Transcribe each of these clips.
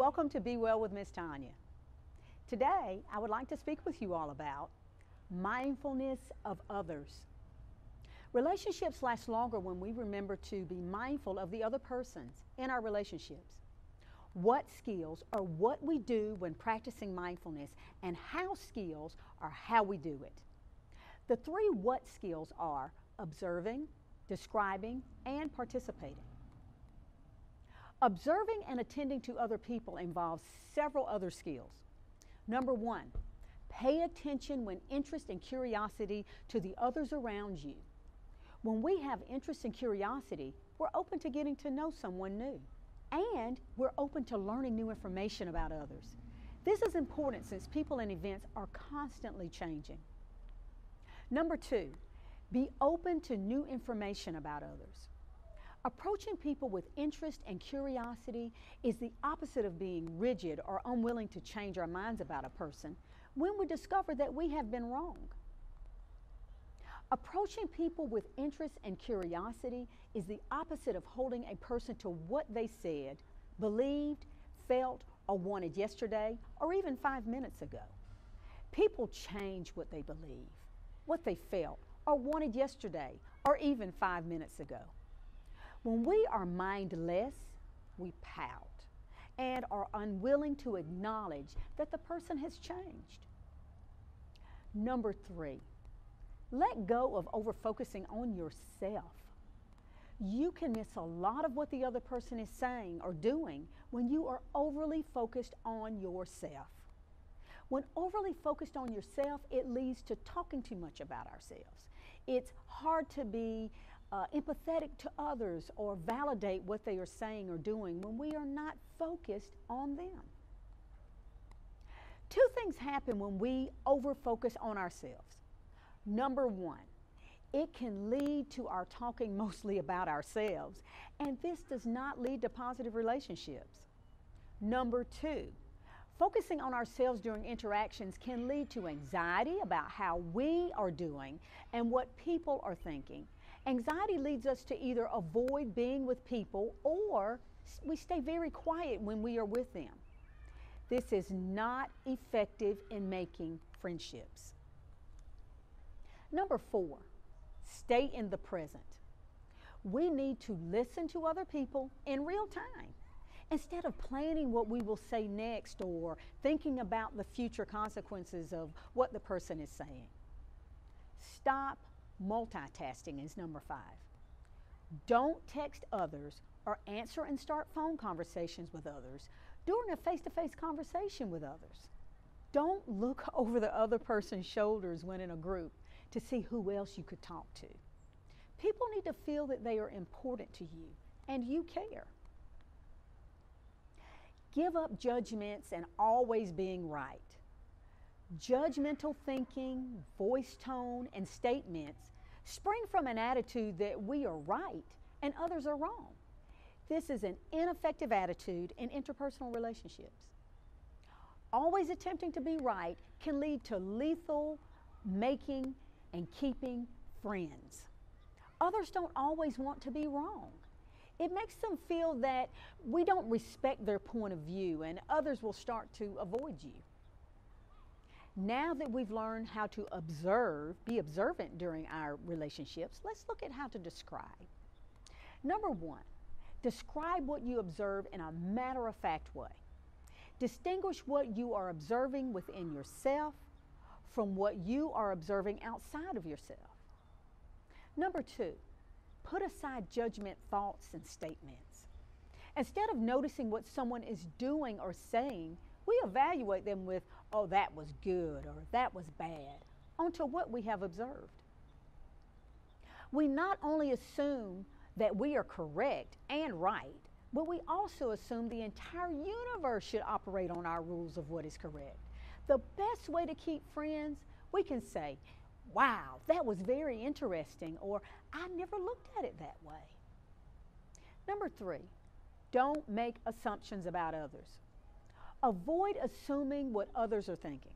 Welcome to Be Well with Miss Tonia. Today, I would like to speak with you all about mindfulness of others. Relationships last longer when we remember to be mindful of the other persons in our relationships. What skills are what we do when practicing mindfulness, and how skills are how we do it. The three what skills are observing, describing, and participating. Observing and attending to other people involves several other skills. Number one, pay attention when interest and curiosity to the others around you. When we have interest and curiosity, we're open to getting to know someone new, and we're open to learning new information about others. This is important since people and events are constantly changing. Number two, be open to new information about others. Approaching people with interest and curiosity is the opposite of being rigid or unwilling to change our minds about a person when we discover that we have been wrong. Approaching people with interest and curiosity is the opposite of holding a person to what they said, believed, felt, or wanted yesterday, or even 5 minutes ago. People change what they believe, what they felt, or wanted yesterday, or even 5 minutes ago. When we are mindless, we pout and are unwilling to acknowledge that the person has changed. Number three, let go of over-focusing on yourself. You can miss a lot of what the other person is saying or doing when you are overly focused on yourself. When overly focused on yourself, it leads to talking too much about ourselves. It's hard to be empathetic to others or validate what they are saying or doing when we are not focused on them. Two things happen when we over-focus on ourselves. Number one, it can lead to our talking mostly about ourselves, and this does not lead to positive relationships. Number two, focusing on ourselves during interactions can lead to anxiety about how we are doing and what people are thinking. Anxiety leads us to either avoid being with people or we stay very quiet when we are with them. This is not effective in making friendships. Number four, stay in the present. We need to listen to other people in real time instead of planning what we will say next or thinking about the future consequences of what the person is saying. Stop multitasking is number five. Don't text others or answer and start phone conversations with others during a face-to-face conversation with others. Don't look over the other person's shoulders when in a group to see who else you could talk to. People need to feel that they are important to you and you care. Give up judgments and always being right. Judgmental thinking, voice tone, and statements spring from an attitude that we are right and others are wrong. This is an ineffective attitude in interpersonal relationships. Always attempting to be right can lead to lethal making and keeping friends. Others don't always want to be wrong. It makes them feel that we don't respect their point of view and others will start to avoid you. Now that we've learned how to be observant during our relationships, let's look at how to describe. Number one, describe what you observe in a matter-of-fact way. Distinguish what you are observing within yourself from what you are observing outside of yourself. Number two, put aside judgment thoughts and statements. Instead of noticing what someone is doing or saying, we evaluate them with, oh, that was good or that was bad, onto what we have observed. We not only assume that we are correct and right, but we also assume the entire universe should operate on our rules of what is correct. The best way to keep friends, we can say, wow, that was very interesting, or I never looked at it that way. Number three, don't make assumptions about others. Avoid assuming what others are thinking,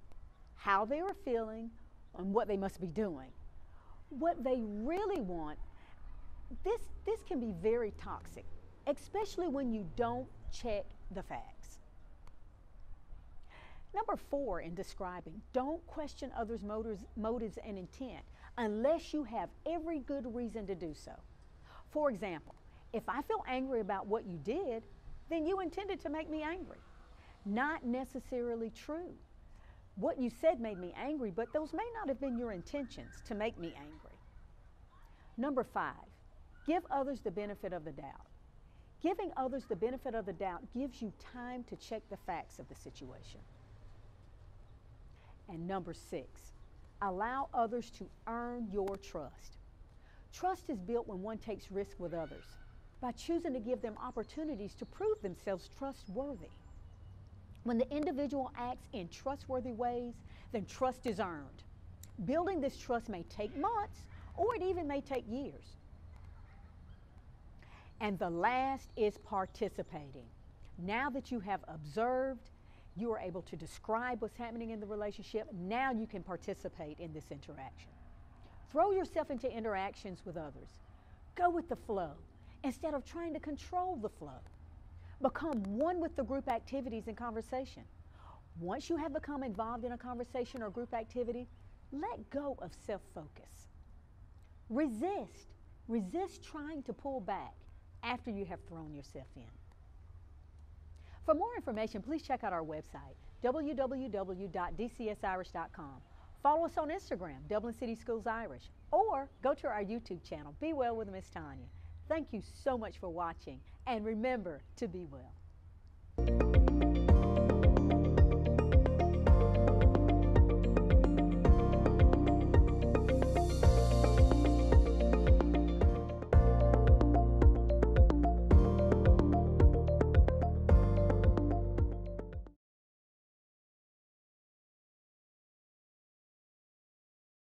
how they are feeling, and what they must be doing. What they really want, this can be very toxic, especially when you don't check the facts. Number 4 in describing, don't question others' motives and intent unless you have every good reason to do so. For example, if I feel angry about what you did, then you intended to make me angry. Not necessarily true. What you said made me angry, but those may not have been your intentions to make me angry. Number 5, give others the benefit of the doubt. Giving others the benefit of the doubt gives you time to check the facts of the situation. And number 6, allow others to earn your trust. Trust is built when one takes risks with others, by choosing to give them opportunities to prove themselves trustworthy. When the individual acts in trustworthy ways, then trust is earned. Building this trust may take months, or it even may take years. And the last is participating. Now that you have observed, you are able to describe what's happening in the relationship. Now you can participate in this interaction. Throw yourself into interactions with others. Go with the flow instead of trying to control the flow. Become one with the group activities and conversation. Once you have become involved in a conversation or group activity, let go of self-focus. Resist. Resist trying to pull back after you have thrown yourself in. For more information, please check out our website, www.dcsirish.com. Follow us on Instagram, Dublin City Schools Irish, or go to our YouTube channel, Be Well with Miss Tonia. Thank you so much for watching, and remember to be well.